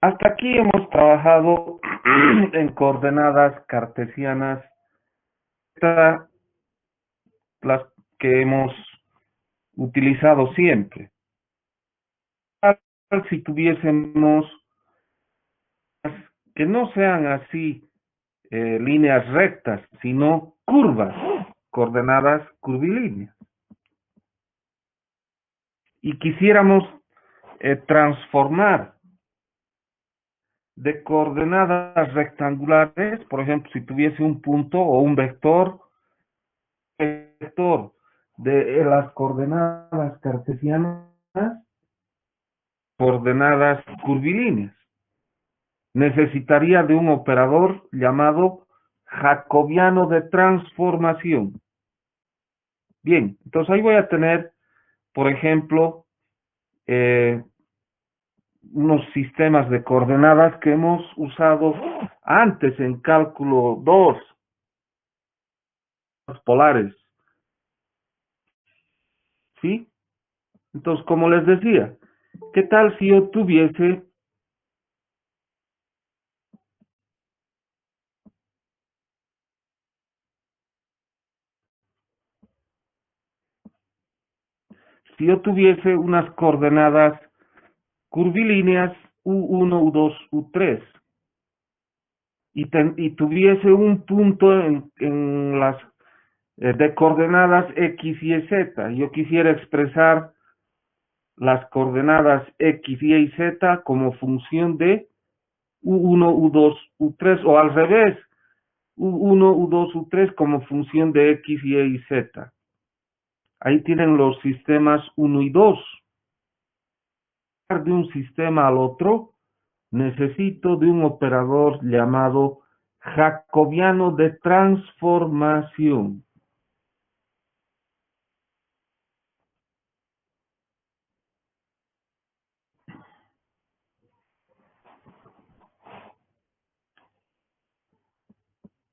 Hasta aquí hemos trabajado en coordenadas cartesianas, las que hemos utilizado siempre. Si tuviésemos que no sean así líneas rectas, sino curvas, coordenadas curvilíneas. Y quisiéramos transformar de coordenadas rectangulares, por ejemplo, si tuviese un punto o un vector de las coordenadas cartesianas, coordenadas curvilíneas. Necesitaría de un operador llamado jacobiano de transformación. Bien, entonces ahí voy a tener, por ejemplo, unos sistemas de coordenadas que hemos usado antes en cálculo 2, polares, ¿sí? Entonces, como les decía, ¿qué tal si yo tuviese unas coordenadas curvilíneas U1, U2, U3 y tuviese un punto en las de coordenadas X, Y, Z? Yo quisiera expresar las coordenadas X, Y y Z como función de U1, U2, U3 o al revés, U1, U2, U3 como función de X, Y y Z. Ahí tienen los sistemas 1 y 2. De un sistema al otro, necesito de un operador llamado jacobiano de transformación.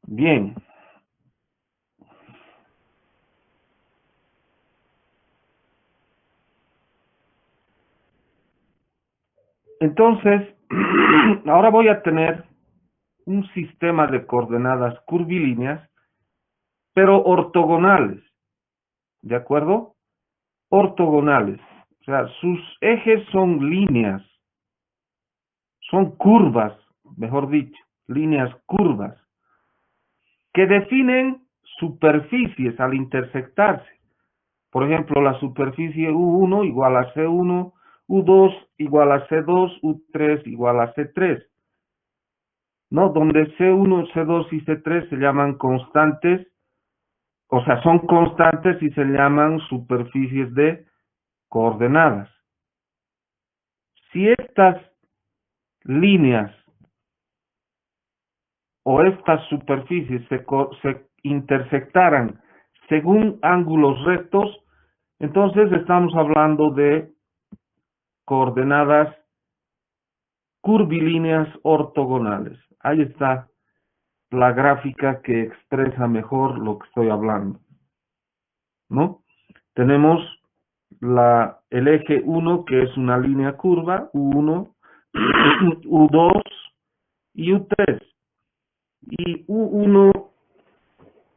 Bien. Entonces, ahora voy a tener un sistema de coordenadas curvilíneas, pero ortogonales. ¿De acuerdo? Ortogonales. O sea, sus ejes son líneas, son curvas, mejor dicho, líneas curvas, que definen superficies al intersectarse. Por ejemplo, la superficie U1 igual a C1, U2 igual a C2, U3 igual a C3. ¿No? Donde C1, C2 y C3 se llaman constantes, o sea, son constantes y se llaman superficies de coordenadas. Si estas líneas o estas superficies se intersectaran según ángulos rectos, entonces estamos hablando de coordenadas curvilíneas ortogonales. Ahí está la gráfica que expresa mejor lo que estoy hablando, ¿no? Tenemos el eje 1, que es una línea curva, U1, U2 y U3. Y U1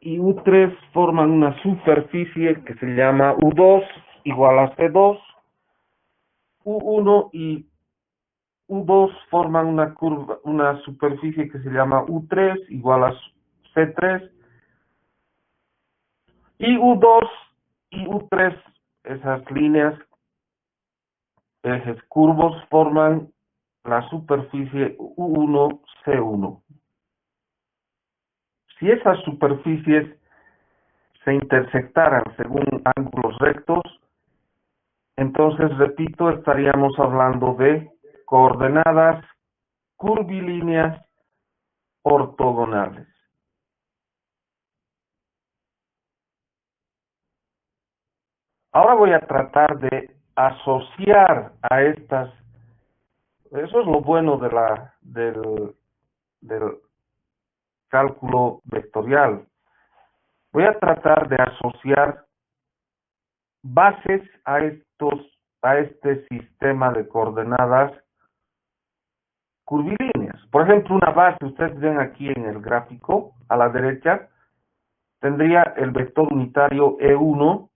y U3 forman una superficie que se llama U2 igual a C2, U1 y U2 forman una superficie que se llama U3 igual a C3, y U2 y U3, esas líneas, ejes curvos, forman la superficie U1C1. Si esas superficies se intersectaran según ángulos rectos, entonces, repito, estaríamos hablando de coordenadas curvilíneas ortogonales. Ahora voy a tratar de asociar a estas, eso es lo bueno del cálculo vectorial. Voy a tratar de asociar bases a este sistema de coordenadas curvilíneas. Por ejemplo, una base, ustedes ven aquí en el gráfico, a la derecha, tendría el vector unitario E1,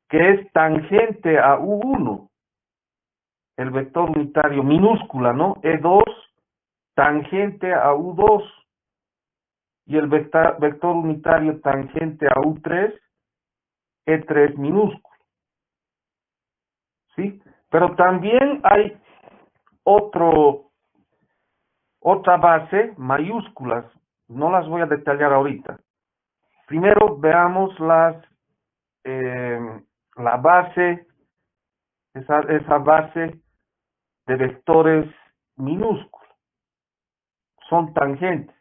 que es tangente a U1, el vector unitario minúscula, ¿no? E2, tangente a U2, y el vector unitario tangente a U3, E3 minúsculo, ¿sí? Pero también hay otra base, mayúsculas, no las voy a detallar ahorita. Primero veamos la base, esa base de vectores minúsculos, son tangentes.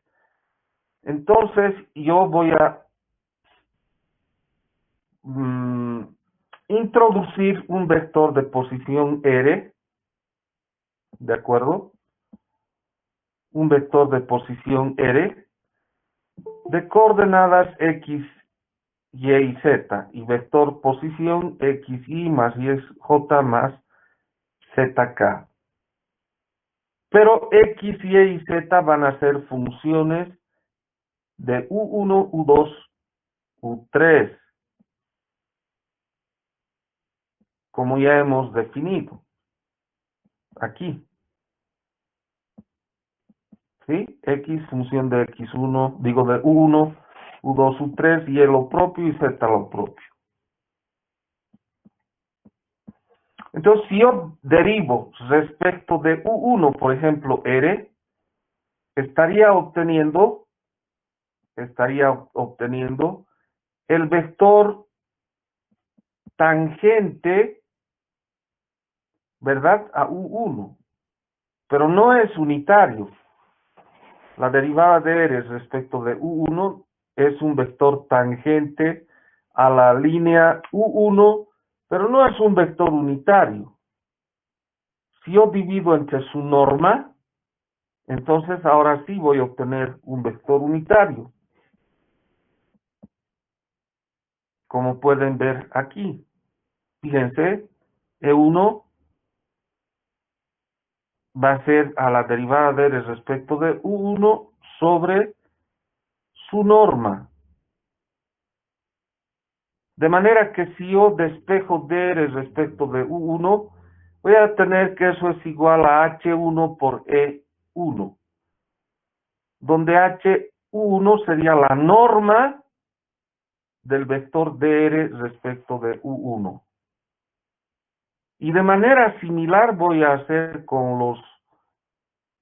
Entonces yo voy a introducir un vector de posición R, ¿de acuerdo? Un vector de posición R de coordenadas X, Y Z, y vector posición X, Y más Y es J más ZK. Pero X, Y y Z van a ser funciones de U1, U2, U3, como ya hemos definido aquí. ¿Sí? X función de X1, digo de U1, U2, U3, Y lo propio y Z lo propio. Entonces, si yo derivo respecto de U1, por ejemplo, R, estaría obteniendo el vector tangente, ¿verdad?, a U1, pero no es unitario. La derivada de R respecto de U1 es un vector tangente a la línea U1, pero no es un vector unitario. Si yo divido entre su norma, entonces ahora sí voy a obtener un vector unitario, como pueden ver aquí. Fíjense, E1 va a ser a la derivada de R respecto de U1 sobre su norma. De manera que si yo despejo DR respecto de U1, voy a tener que eso es igual a H1 por E1, donde H1 sería la norma del vector DR respecto de U1. Y de manera similar voy a hacer con los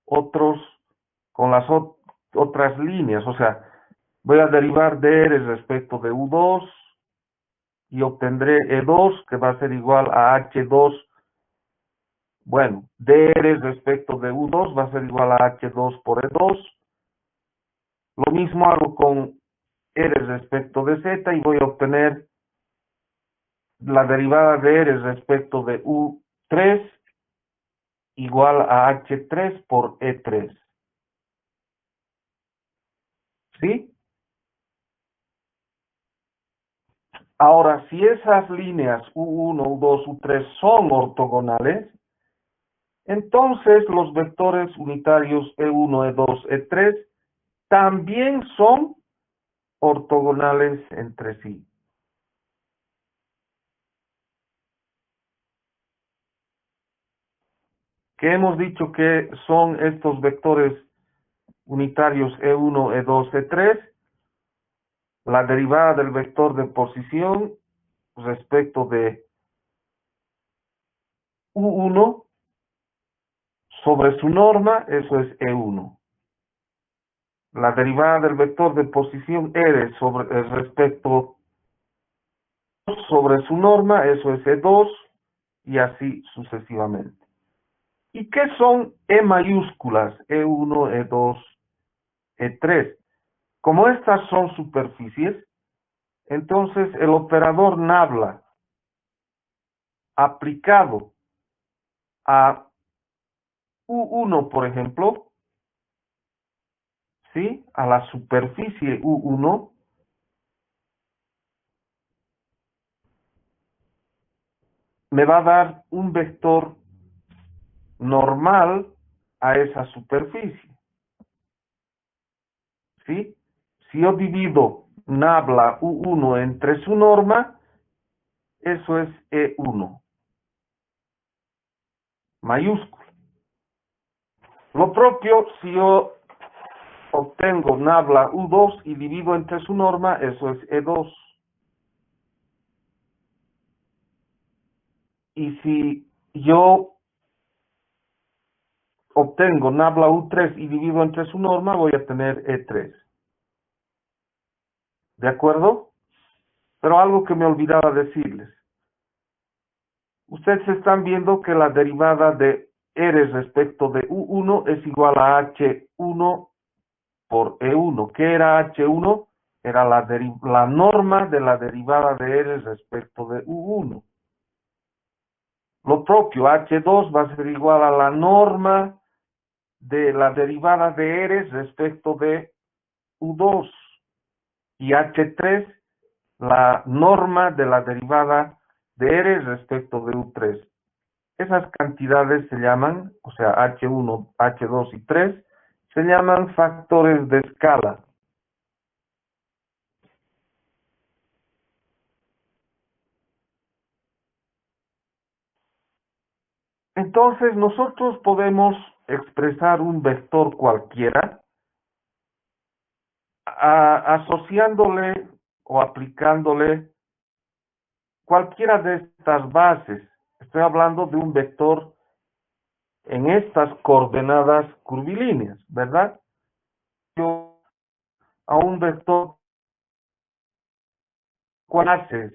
otros, con las otras líneas, o sea, voy a derivar DR respecto de U2 y obtendré E2, que va a ser igual a H2. Bueno, DR respecto de U2 va a ser igual a H2 por E2. Lo mismo hago con R respecto de Z y voy a obtener la derivada de R respecto de U3 igual a H3 por E3. ¿Sí? Ahora, si esas líneas U1, U2, U3 son ortogonales, entonces los vectores unitarios E1, E2, E3 también son ortogonales entre sí. ¿Qué hemos dicho que son estos vectores unitarios E1, E2, E3? La derivada del vector de posición respecto de U1 sobre su norma, eso es E1. La derivada del vector de posición R respecto sobre su norma, eso es E2, y así sucesivamente. ¿Y qué son E mayúsculas? E1, E2, E3. Como estas son superficies, entonces el operador nabla aplicado a U1, por ejemplo, ¿sí?, a la superficie U1, me va a dar un vector normal a esa superficie. ¿Sí? Si yo divido nabla U1 entre su norma, eso es E1 mayúscula. Lo propio, si yo obtengo nabla U2 y divido entre su norma, eso es E2. Y si yo obtengo nabla U3 y divido entre su norma, voy a tener E3. ¿De acuerdo? Pero algo que me olvidaba decirles. Ustedes están viendo que la derivada de R respecto de U1 es igual a H1 por E1. ¿Qué era H1? Era la norma de la derivada de R respecto de U1. Lo propio, H2 va a ser igual a la norma de la derivada de R respecto de U2. Y H3, la norma de la derivada de R respecto de U3. Esas cantidades se llaman, o sea, H1, H2 y 3, se llaman factores de escala. Entonces, nosotros podemos expresar un vector cualquiera asociándole o aplicándole cualquiera de estas bases. Estoy hablando de un vector en estas coordenadas curvilíneas, ¿verdad? Yo a un vector bases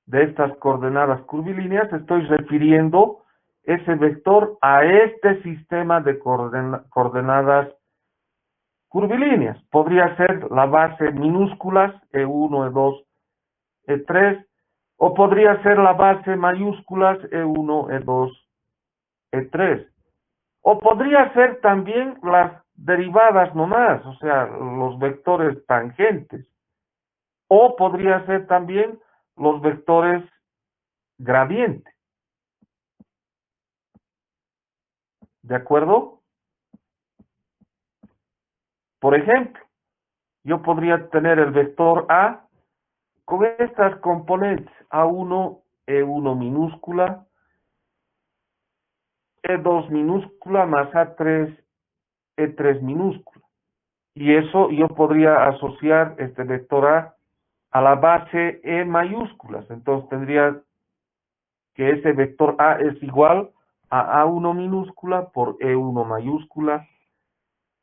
de estas coordenadas curvilíneas estoy refiriendo ese vector a este sistema de coordenadas curvilíneas. Podría ser la base minúsculas E1, E2, E3, o podría ser la base mayúsculas E1, E2, E3. O podría ser también las derivadas nomás, o sea, los vectores tangentes. O podría ser también los vectores gradientes. ¿De acuerdo? Por ejemplo, yo podría tener el vector A con estas componentes A1, E1 minúscula, E2 minúscula más A3, E3 minúscula. Y eso yo podría asociar este vector a la base E mayúsculas. Entonces tendría que ese vector A es igual a A1 minúscula por E1 mayúscula,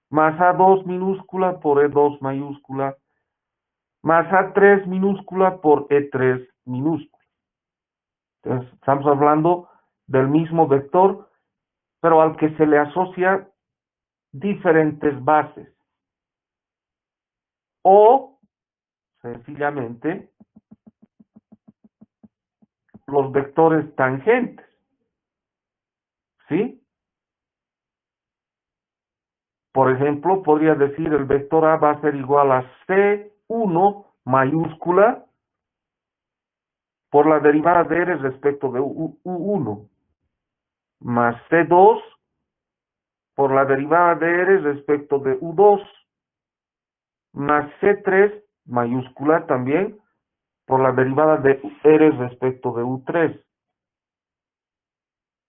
más A2 minúscula por E2 mayúscula, más A3 minúscula por E3 minúscula. Entonces, estamos hablando del mismo vector, pero al que se le asocia diferentes bases. O, sencillamente, los vectores tangentes. ¿Sí? Por ejemplo, podría decir el vector A va a ser igual a C1 mayúscula por la derivada de R respecto de U1, más C2 por la derivada de R respecto de U2, más C3 mayúscula también por la derivada de R respecto de U3.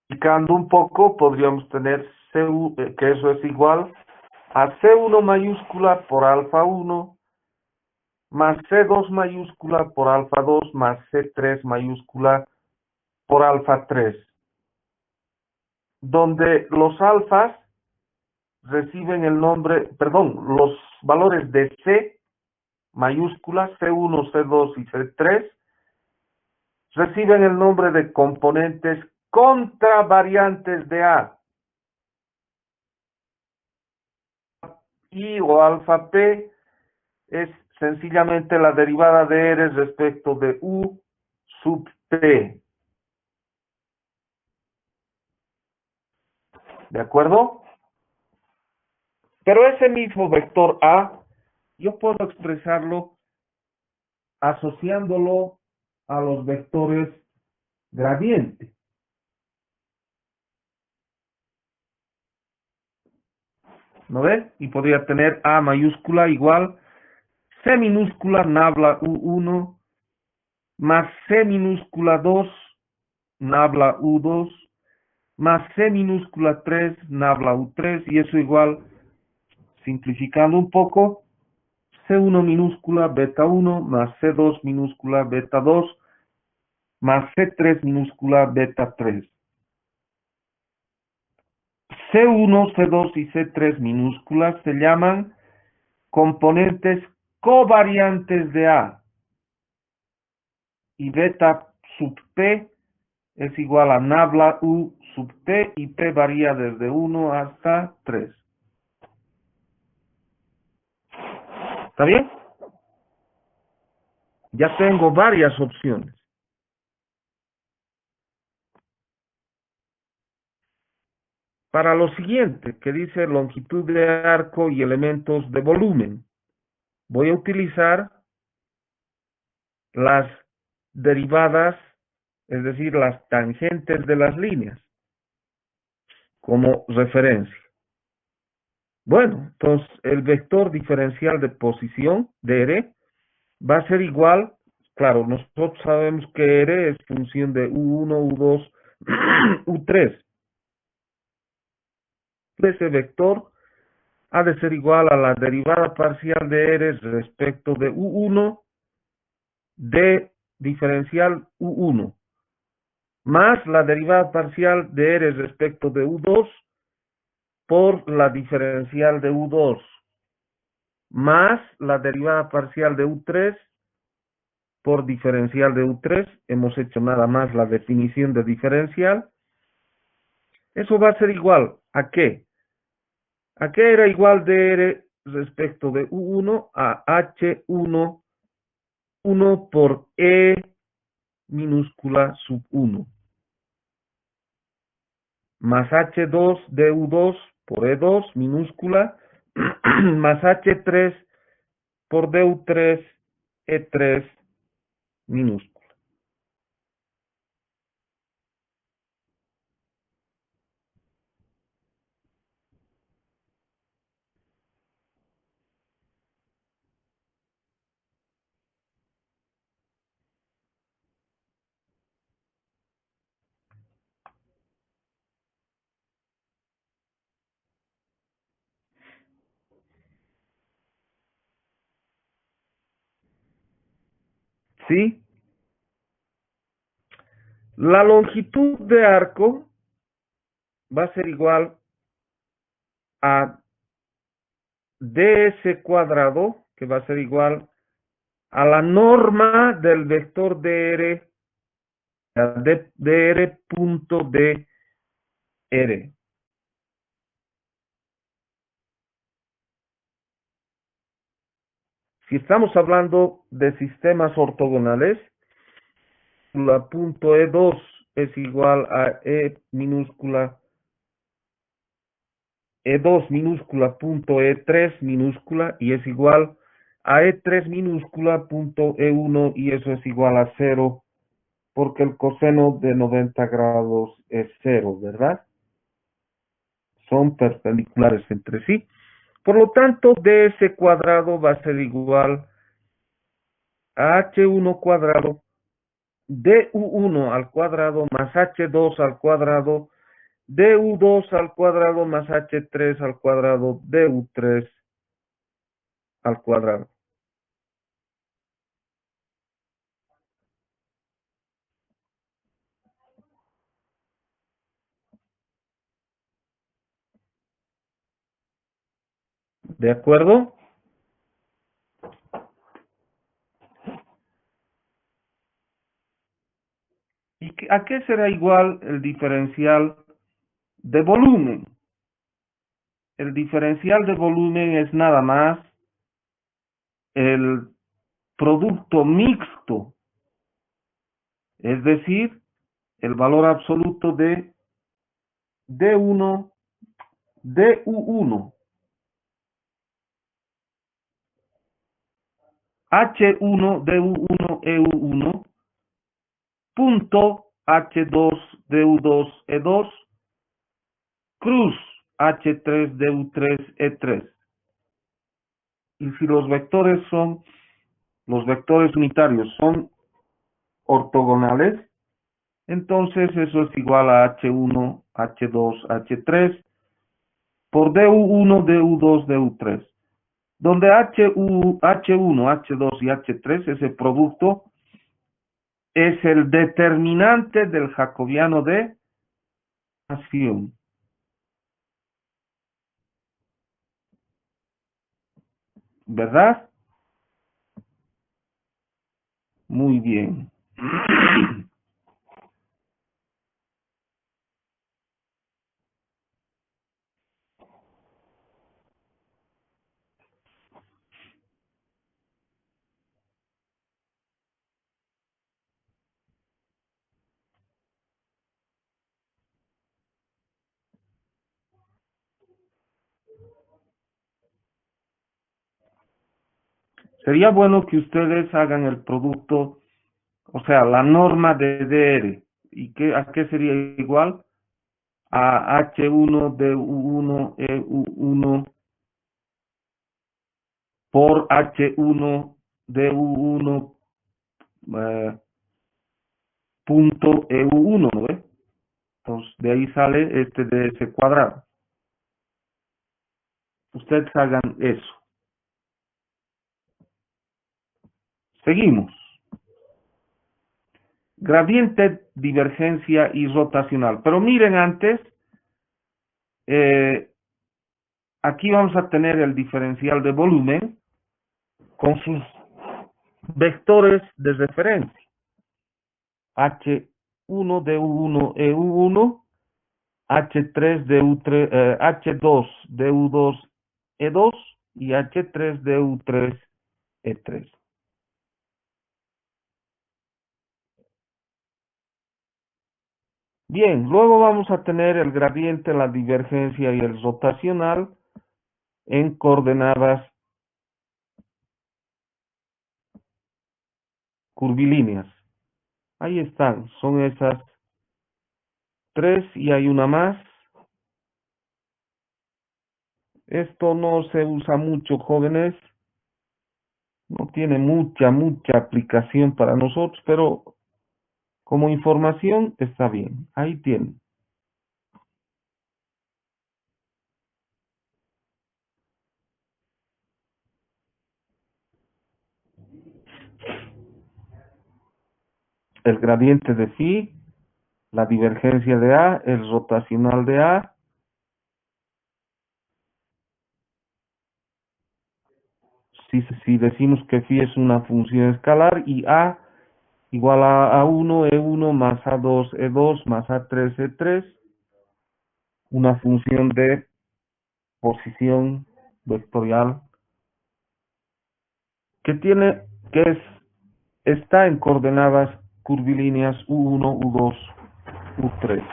Picando un poco, podríamos tener que eso es igual a C1 mayúscula por alfa 1, más C2 mayúscula por alfa 2, más C3 mayúscula por alfa 3, donde los alfas reciben el nombre, perdón, los valores de C mayúscula, C1, C2 y C3, reciben el nombre de componentes contravariantes de A. I o alfa P es sencillamente la derivada de R respecto de U sub P. ¿De acuerdo? Pero ese mismo vector A, yo puedo expresarlo asociándolo a los vectores gradiente. ¿no ve? Y podría tener A mayúscula igual C minúscula nabla U1 más C minúscula 2 nabla U2 más C minúscula 3 nabla U3 y eso igual, simplificando un poco, C1 minúscula beta 1 más C2 minúscula beta 2 más C3 minúscula beta 3. C1, C2 y C3 minúsculas se llaman componentes covariantes de A y beta sub P es igual a nabla U sub P y P varía desde 1 hasta 3. ¿Está bien? Ya tengo varias opciones. Para lo siguiente, que dice longitud de arco y elementos de volumen, voy a utilizar las derivadas, es decir, las tangentes de las líneas, como referencia. Bueno, entonces el vector diferencial de posición de R va a ser igual, claro, nosotros sabemos que R es función de U1, U2, U3. Ese vector ha de ser igual a la derivada parcial de R respecto de U1 de diferencial U1 más la derivada parcial de R respecto de U2 por la diferencial de U2 más la derivada parcial de U3 por diferencial de U3. Hemos hecho nada más la definición de diferencial. Eso va a ser igual ¿a qué? ¿A qué era igual de R respecto de U1? A H1 1 por E minúscula sub 1 más H2 de U2 por E2 minúscula más H3 por DU3 E3 minúscula. ¿Sí? La longitud de arco va a ser igual a ds cuadrado, que va a ser igual a la norma del vector dr, dr punto dr. Si estamos hablando de sistemas ortogonales, la punto E2 es igual a E2 minúscula punto E3 minúscula y es igual a E3 minúscula punto E1 y eso es igual a 0 porque el coseno de 90 grados es 0, ¿verdad? Son perpendiculares entre sí. Por lo tanto, ds cuadrado va a ser igual a h1 cuadrado du1 al cuadrado más h2 al cuadrado du2 al cuadrado más h3 al cuadrado du3 al cuadrado. ¿De acuerdo? ¿Y a qué será igual el diferencial de volumen? El diferencial de volumen es nada más el producto mixto, es decir, el valor absoluto de D1, DU1, H1, DU1, EU1, punto H2, DU2, E2, cruz H3DU3E3. Y si los vectores unitarios son ortogonales, entonces eso es igual a H1, H2, H3 por DU1, DU2, DU3. Donde H1, H2 y H3, ese producto, es el determinante del jacobiano de acción. ¿Verdad? Muy bien. Sería bueno que ustedes hagan el producto, o sea, la norma de DR. ¿Y a qué sería igual? A H1 DU1 EU1 por H1 DU1 punto EU1, ¿no ve? Entonces, de ahí sale este DS cuadrado. Ustedes hagan eso. Seguimos. Gradiente, divergencia y rotacional. Pero miren antes, eh, aquí vamos a tener el diferencial de volumen con sus vectores de referencia. H1 DU1 EU1, H3 DU3, H2 DU2 E2 y H3 DU3 E3. Bien, luego vamos a tener el gradiente, la divergencia y el rotacional en coordenadas curvilíneas. Ahí están, son esas tres y hay una más. Esto no se usa mucho, jóvenes, no tiene mucha aplicación para nosotros, pero como información está bien. Ahí tienen. El gradiente de phi, la divergencia de A, el rotacional de A. Si decimos que phi es una función escalar y A igual a A1, E1 más A2, E2 más A3, E3, una función de posición vectorial que tiene, que es, está en coordenadas curvilíneas U1, U2, U3.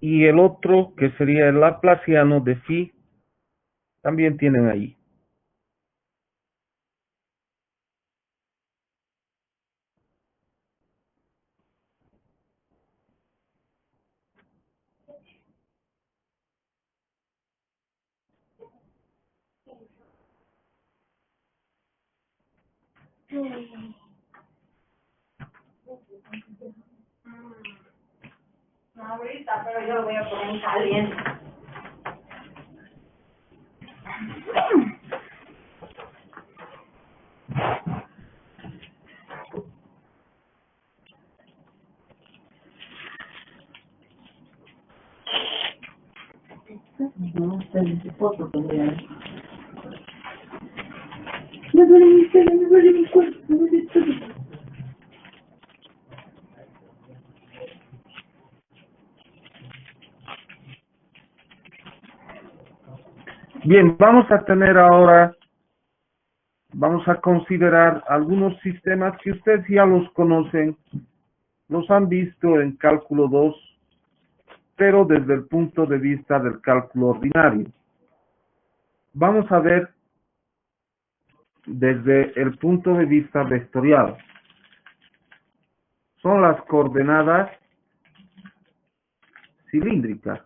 y el otro, que sería el laplaciano de phi, también tienen ahí. No ahorita, pero yo lo voy a poner caliente. No, se foto todavía. Me duele mi pelo, me duele mi cuerpo, me duele todo. Bien, vamos a considerar algunos sistemas que ustedes ya los conocen, los han visto en cálculo 2, pero desde el punto de vista del cálculo ordinario. Vamos a ver desde el punto de vista vectorial. Son las coordenadas cilíndricas,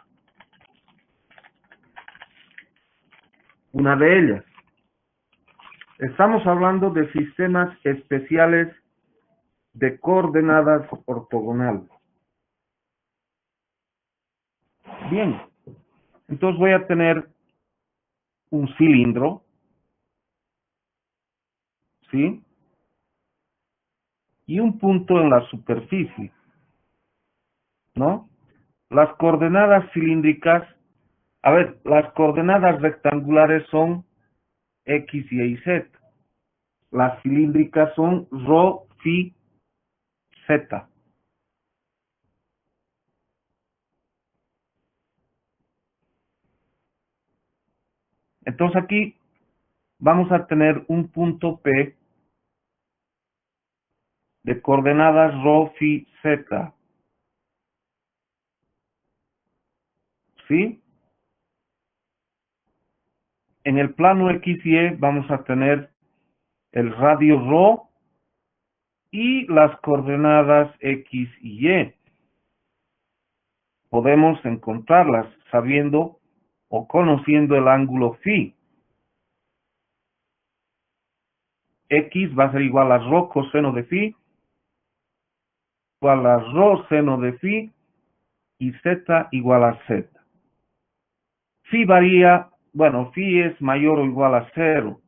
una de ellas. Estamos hablando de sistemas especiales de coordenadas ortogonales. Bien, entonces voy a tener un cilindro, ¿sí? Y un punto en la superficie, ¿no? Las coordenadas cilíndricas, a ver, las coordenadas rectangulares son X, Y, Z. Las cilíndricas son ρ, phi, Z. Entonces aquí vamos a tener un punto P de coordenadas ρ, phi, Z. ¿Sí? En el plano X y Y vamos a tener el radio ρ y las coordenadas X y Y. Podemos encontrarlas sabiendo o conociendo el ángulo phi. X va a ser igual a ρ coseno de phi, igual a ρ seno de phi, y Z igual a Z. Phi varía, bueno, phi es mayor o igual a 0.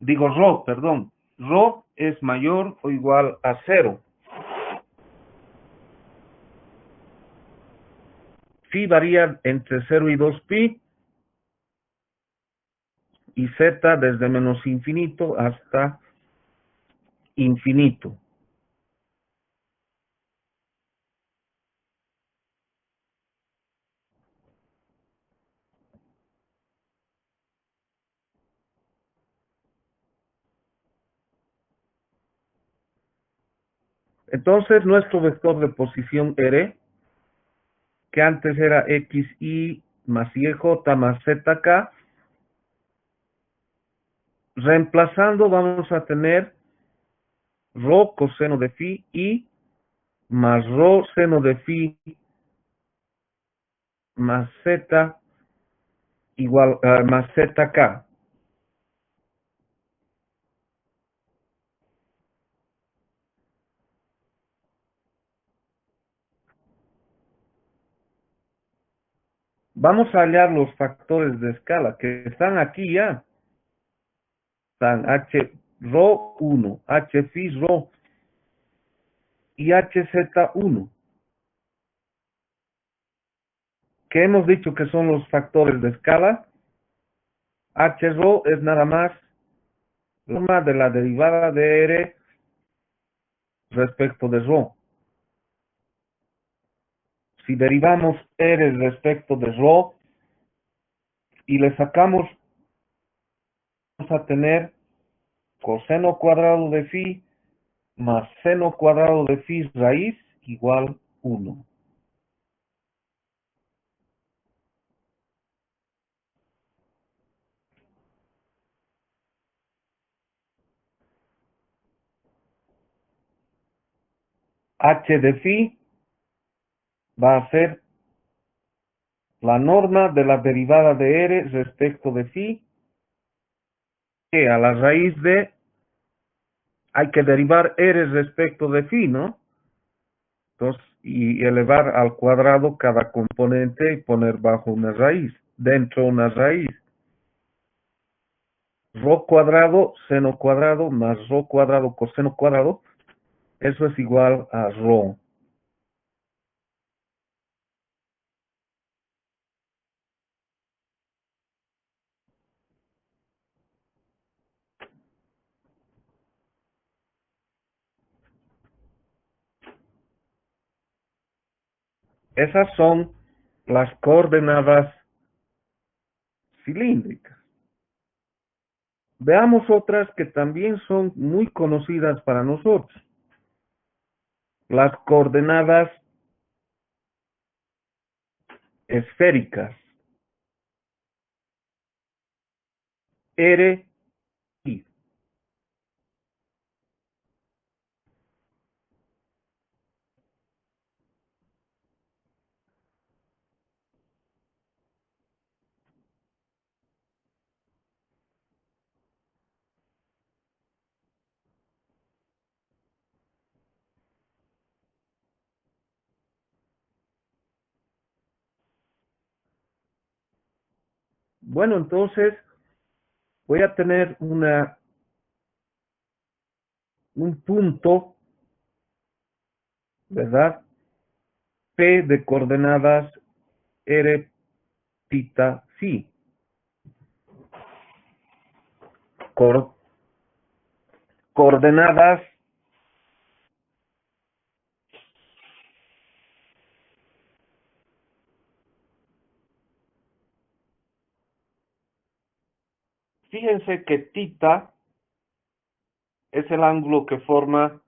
Digo ρ, perdón. ρ es mayor o igual a 0. Phi varía entre 0 y 2 pi, y Z desde menos infinito hasta infinito. Entonces nuestro vector de posición R, que antes era XY más YJ más ZK, reemplazando vamos a tener ρ coseno de phi y más ρ seno de phi más Z igual más ZK. Vamos a hallar los factores de escala que están aquí ya. Están H ρ 1, H phi ρ y HZ1, que hemos dicho que son los factores de escala. H ρ es nada más la suma de la derivada de R respecto de ρ. Si derivamos R respecto de ρ y le sacamos, vamos a tener coseno cuadrado de phi más seno cuadrado de phi raíz igual 1. h de phi va a ser la norma de la derivada de r respecto de phi, que a la raíz de hay que derivar r respecto de phi, ¿no? Entonces, y elevar al cuadrado cada componente y poner bajo una raíz, dentro una raíz. Rho cuadrado, seno cuadrado, más rho cuadrado, coseno cuadrado, eso es igual a rho. Esas son las coordenadas cilíndricas. Veamos otras que también son muy conocidas para nosotros. Las coordenadas esféricas. R, I. Bueno, entonces voy a tener un punto, ¿verdad? P de coordenadas R, tita, phi. Cor- coordenadas Fíjense que tita es el ángulo que forma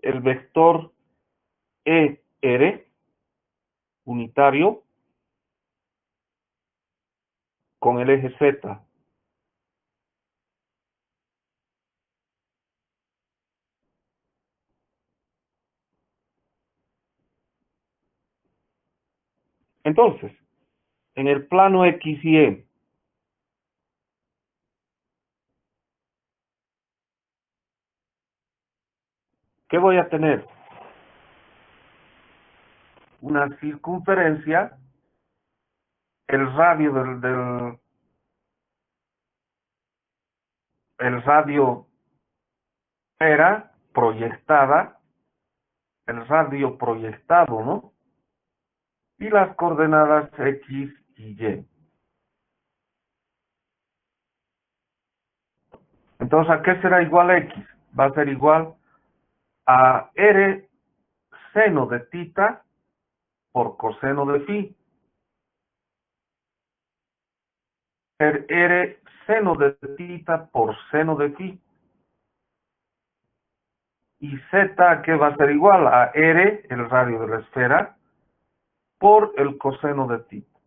el vector ER unitario con el eje Z. Entonces, en el plano X y Y, ¿qué voy a tener? Una circunferencia, el radio el radio era proyectada, el radio proyectado, ¿no? Y las coordenadas X y Y. Entonces, ¿a qué será igual X? Va a ser igual a R seno de tita por coseno de phi. R seno de tita por seno de phi. Y Z, ¿qué va a ser igual? A R, el radio de la esfera, por el coseno de tita.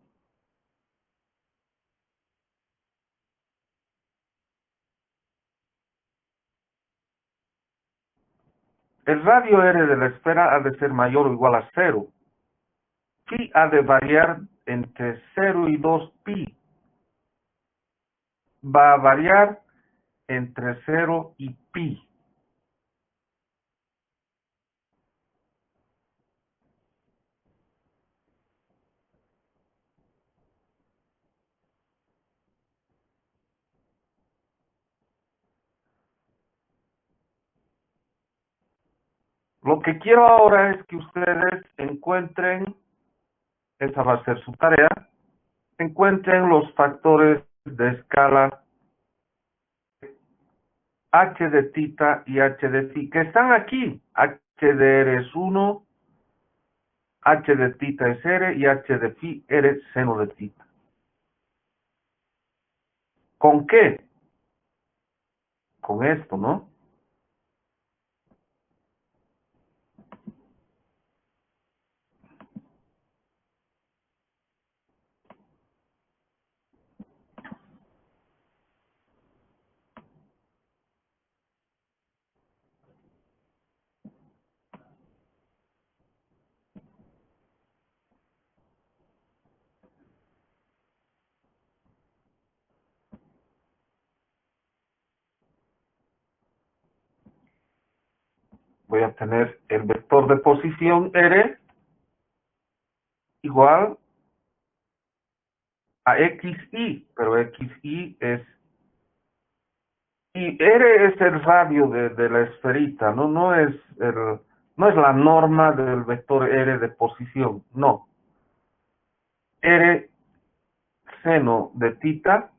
El radio R de la esfera ha de ser mayor o igual a 0. Phi ha de variar entre 0 y 2 pi. Va a variar entre 0 y pi. Lo que quiero ahora es que ustedes encuentren, esa va a ser su tarea, encuentren los factores de escala h de tita y h de phi, que están aquí. H de r es 1, h de tita es r y h de phi r seno de tita. ¿Con qué? Con esto, ¿no? voy a tener el vector de posición R igual a XY, pero XY es, y R es el radio de la esferita, no es la norma del vector R de posición, no. R seno de tita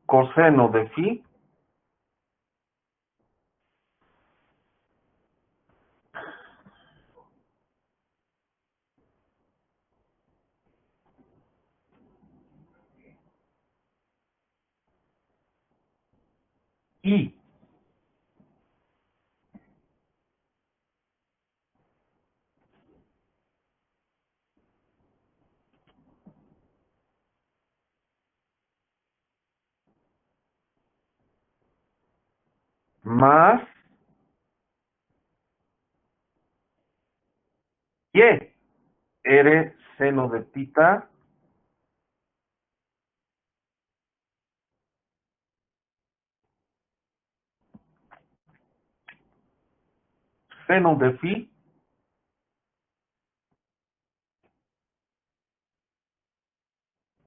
coseno de phi y más y R seno de tita seno de phi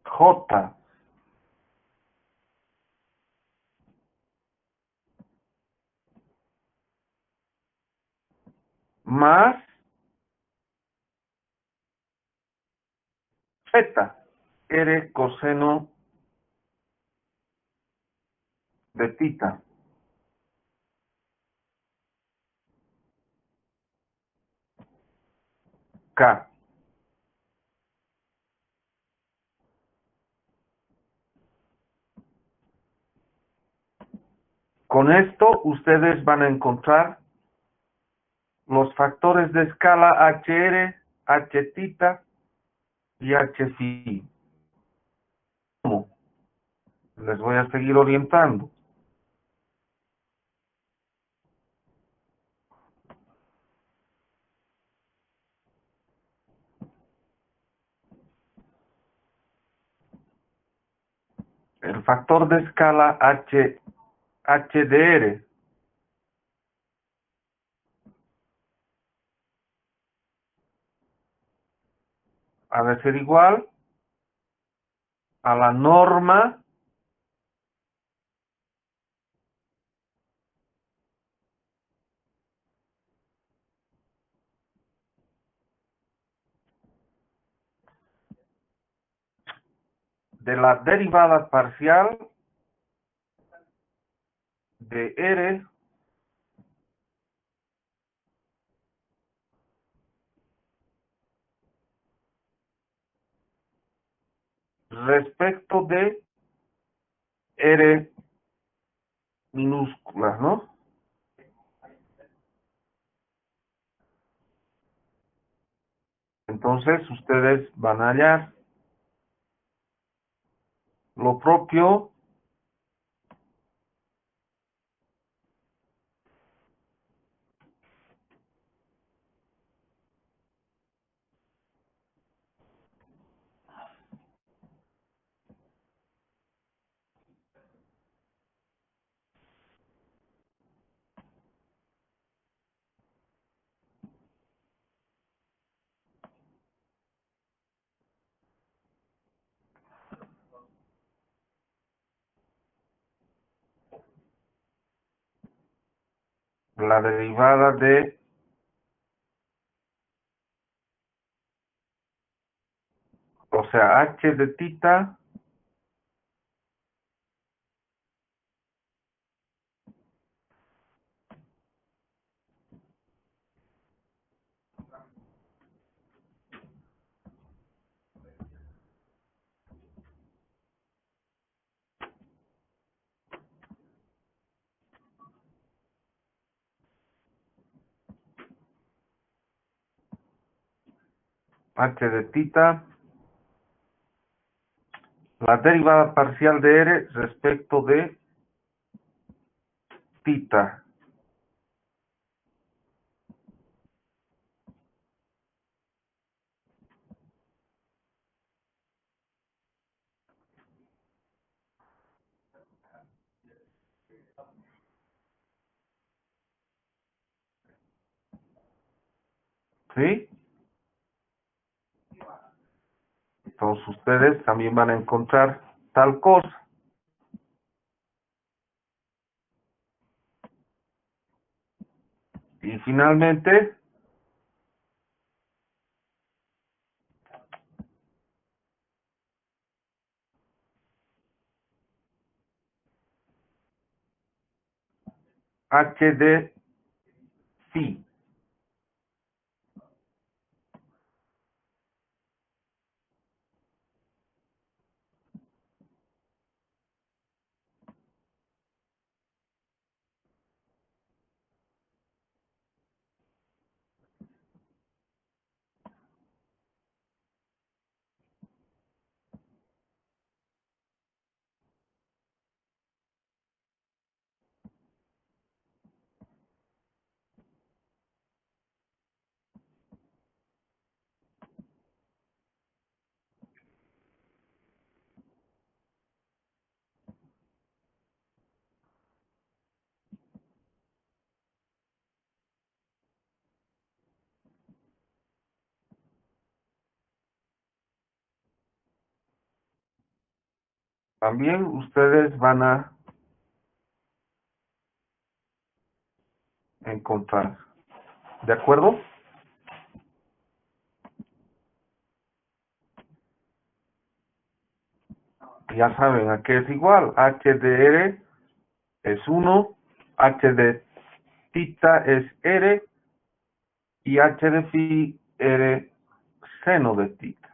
J más Z R coseno de tita K. Con esto ustedes van a encontrar los factores de escala HR, H tita y H phi. ¿Cómo? Les voy a seguir orientando. El factor de escala HDR ha de ser igual a la norma de la derivada parcial de R respecto de R minúscula, ¿no? Entonces ustedes van a hallar lo propio la derivada de, o sea, H de tita H de tita, la derivada parcial de R respecto de tita. ¿Sí? Entonces ustedes también van a encontrar tal cosa. Y finalmente, h de phi. También ustedes van a encontrar. ¿De acuerdo? Ya saben a qué es igual. H de R es 1, H de tita es R y H de phi R seno de tita.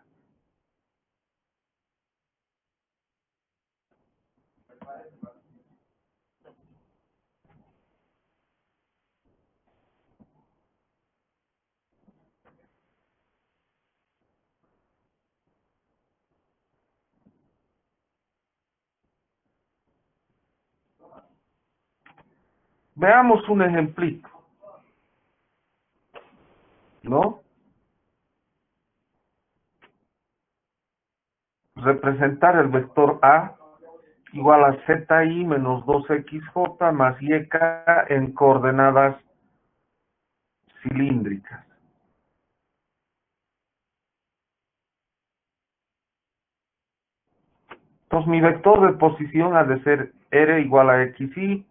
Veamos un ejemplito, ¿no? Representar el vector A igual a ZI menos 2XJ más YK en coordenadas cilíndricas. Entonces mi vector de posición ha de ser R igual a XY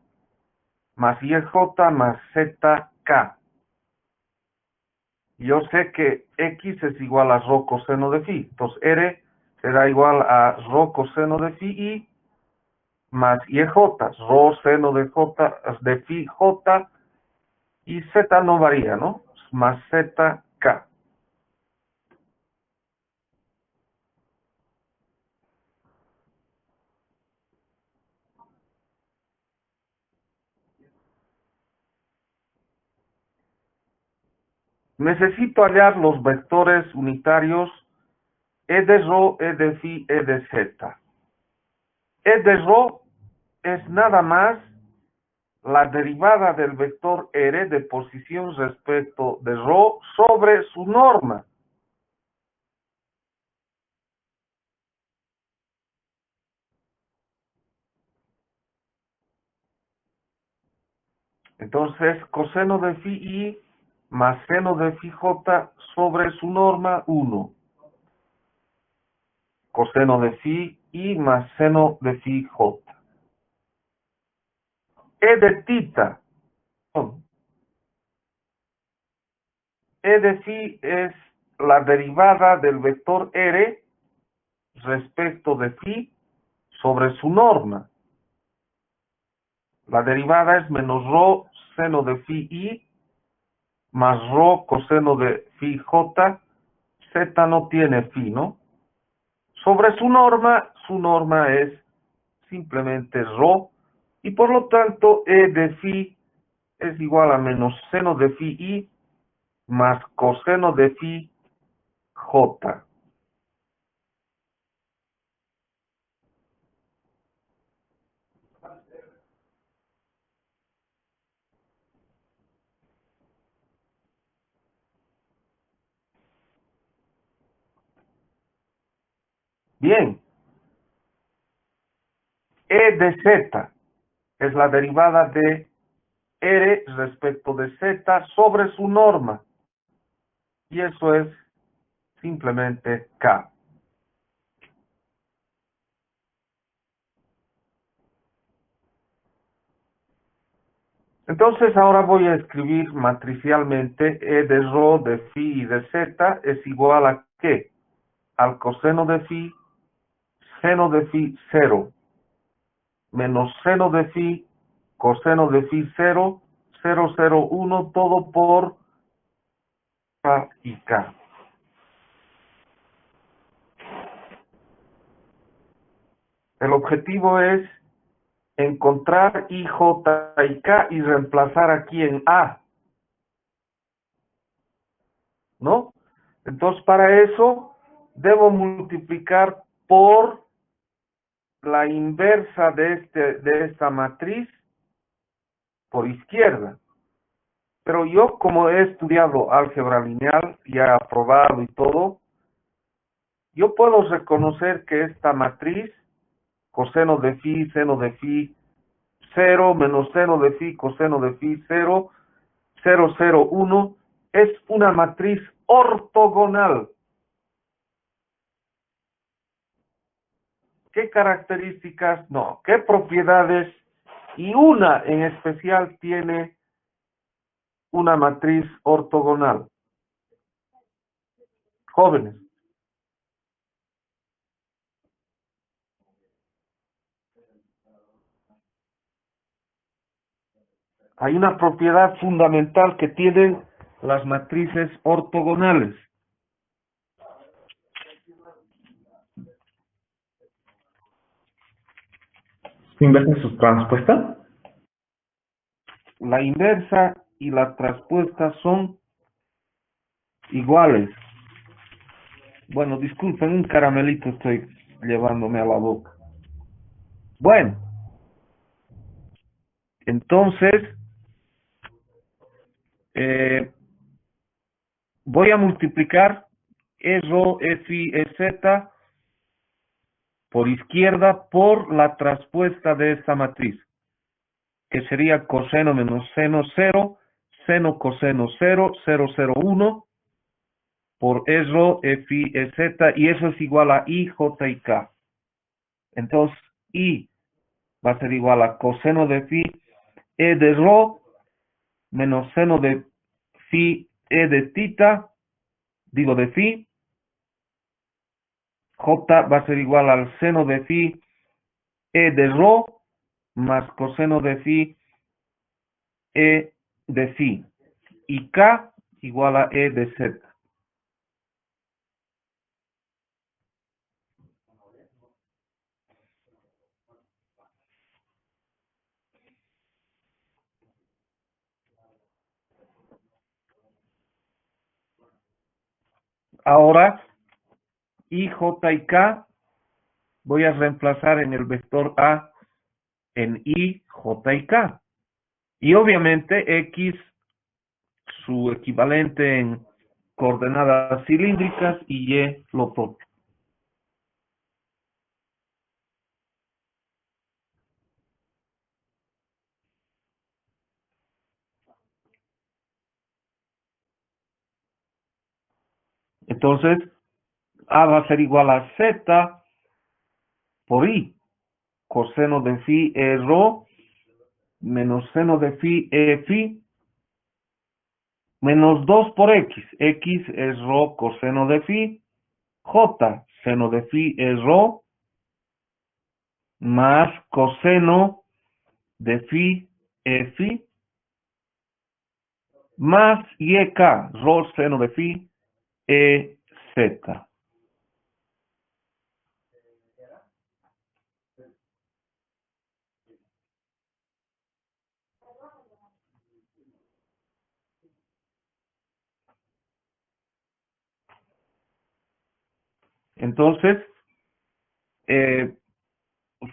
más YJ más ZK. Yo sé que X es igual a rho coseno de phi. Entonces R será igual a rho coseno de phi y más YJ, rho seno de phi J, y Z no varía, ¿no? Más ZK. Necesito hallar los vectores unitarios E de rho, E de phi, E de Z. E de rho es nada más la derivada del vector R de posición respecto de rho sobre su norma. Entonces, coseno de phi I más seno de phi J sobre su norma 1. Coseno de phi I más seno de phi J. E de tita. E de phi es la derivada del vector R respecto de phi sobre su norma. La derivada es menos rho seno de phi I más rho coseno de phi J. Z no tiene phi, ¿no? Sobre su norma es simplemente rho, y por lo tanto E de phi es igual a menos seno de phi I más coseno de phi J. Bien, E de Z es la derivada de R respecto de Z sobre su norma. y eso es simplemente K. Entonces ahora voy a escribir matricialmente E de rho de phi y de z es igual a ¿qué? Al coseno de phi, seno de phi 0, menos seno de phi, coseno de phi 0, 0, 0, 1, todo por K y K. El objetivo es encontrar I, J y K y reemplazar aquí en A, ¿no? Entonces para eso debo multiplicar por la inversa de esta matriz por izquierda. Pero yo, como he estudiado álgebra lineal y he aprobado y todo, yo puedo reconocer que esta matriz, coseno de phi, seno de phi 0, menos seno de phi, coseno de phi 0, 0, 0, 1, es una matriz ortogonal. ¿Qué características? No, ¿qué propiedades? Y una en especial tiene una matriz ortogonal. Jóvenes, hay una propiedad fundamental que tienen las matrices ortogonales. ¿Inversa su transpuesta? La inversa y la transpuesta son iguales. Bueno, disculpen, un caramelito estoy llevándome a la boca. Bueno, entonces voy a multiplicar E rho, E phi, E z por izquierda por la transpuesta de esta matriz, que sería coseno menos seno 0, seno coseno 0, 0, 0, 1, por E rho, E phi, E z, y eso es igual a I, J y K. Entonces, I va a ser igual a coseno de phi, E de rho, menos seno de phi, E de tita, digo de phi. J va a ser igual al seno de phi, E de rho, más coseno de phi, E de phi. Y K igual a E de z. Ahora, I, J y K voy a reemplazar en el vector A en I, J y K. Y obviamente X, su equivalente en coordenadas cilíndricas, y Y lo propio. Entonces, A va a ser igual a Z por I. Coseno de phi E rho, menos seno de phi E phi, menos 2 por X. X es rho coseno de phi. J, seno de phi es rho, más coseno de phi E phi, más YK, rho seno de phi E z. Entonces,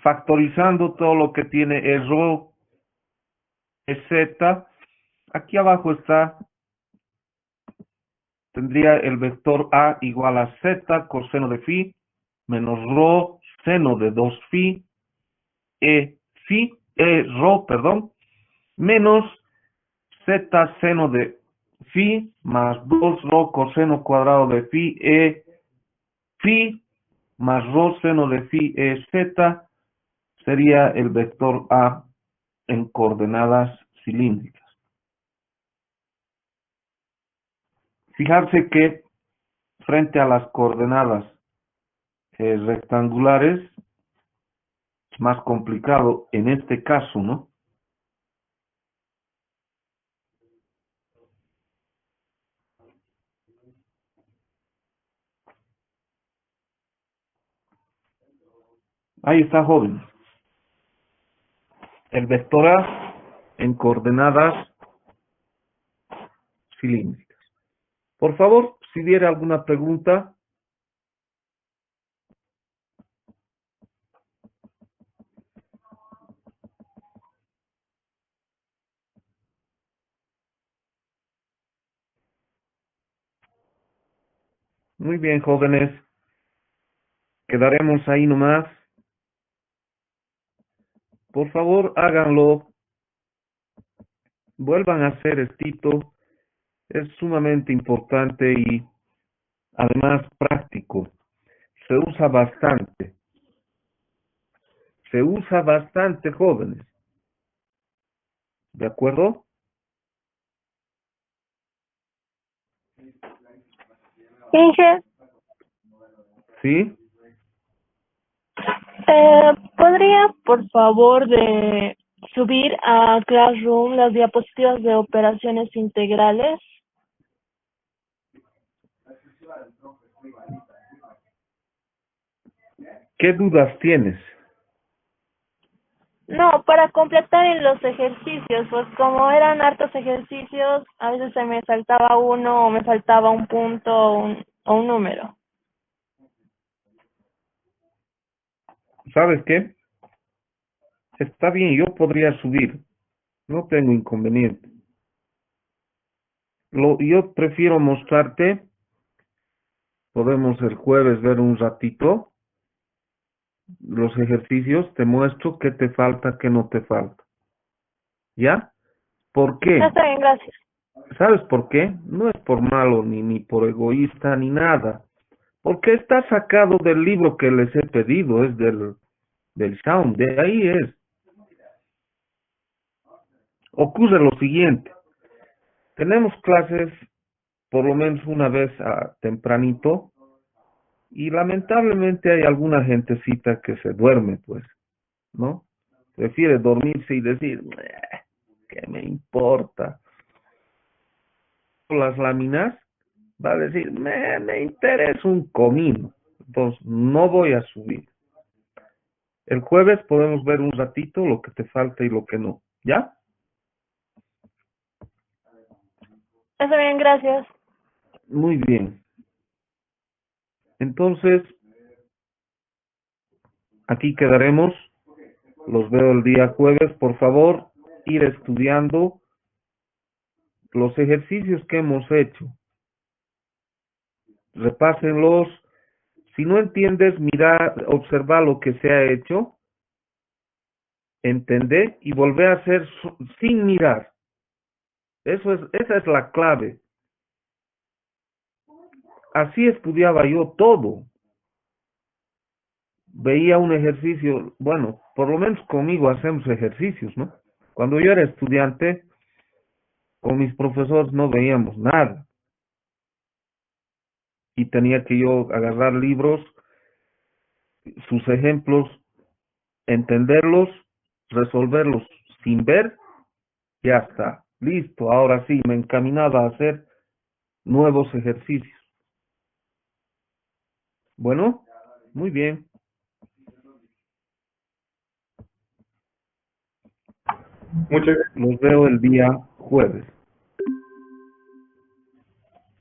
factorizando todo lo que tiene E rho E z, aquí abajo está, tendría el vector A igual a Z coseno de phi, menos rho seno de 2 phi, E rho, perdón, menos Z seno de Phi más 2 rho coseno cuadrado de phi e phi más rho seno de phi e z sería el vector A en coordenadas cilíndricas. Fijarse que frente a las coordenadas rectangulares es más complicado en este caso, ¿no? Ahí está, joven. El vector A en coordenadas cilíndricas. Por favor, si hubiera alguna pregunta. Muy bien, jóvenes. Quedaremos ahí nomás. Por favor, háganlo. Vuelvan a hacer estito. Es sumamente importante y además práctico. Se usa bastante. Se usa bastante, jóvenes. ¿De acuerdo? Inge, ¿Sí? ¿podría, por favor, de subir a Classroom las diapositivas de operaciones integrales? ¿Qué dudas tienes? No, para completar en los ejercicios, pues como eran hartos ejercicios, a veces se me saltaba uno o me faltaba un punto o un número. ¿Sabes qué? Está bien, yo podría subir. No tengo inconveniente. Yo prefiero mostrarte. Podemos el jueves ver un ratito los ejercicios. Te muestro qué te falta, qué no te falta. ¿Ya? ¿Por qué? Está bien, gracias. ¿Sabes por qué? No es por malo, ni por egoísta, ni nada. Porque está sacado del libro que les he pedido, es del Sound, de ahí es. Ocurre lo siguiente. Tenemos clases por lo menos una vez tempranito y lamentablemente hay alguna gentecita que se duerme, pues, ¿no? Prefiere dormirse y decir, ¿qué me importa? Las láminas va a decir, me interesa un comino, entonces no voy a subir. El jueves podemos ver un ratito lo que te falta y lo que no, ¿ya? Está bien, gracias. Muy bien. Entonces, aquí quedaremos. Los veo el día jueves. Por favor, ir estudiando los ejercicios que hemos hecho. Repásenlos. Si no entiendes, mira, observa lo que se ha hecho, entender y volver a hacer sin mirar. Esa es la clave. Así estudiaba yo todo. Veía un ejercicio, bueno, por lo menos conmigo hacemos ejercicios, ¿no? Cuando yo era estudiante, con mis profesores no veíamos nada. Y tenía que yo agarrar libros, sus ejemplos, entenderlos, resolverlos sin ver, ya está. Listo, ahora sí, me encaminaba a hacer nuevos ejercicios. Bueno, muy bien. Muchas gracias. Los veo el día jueves.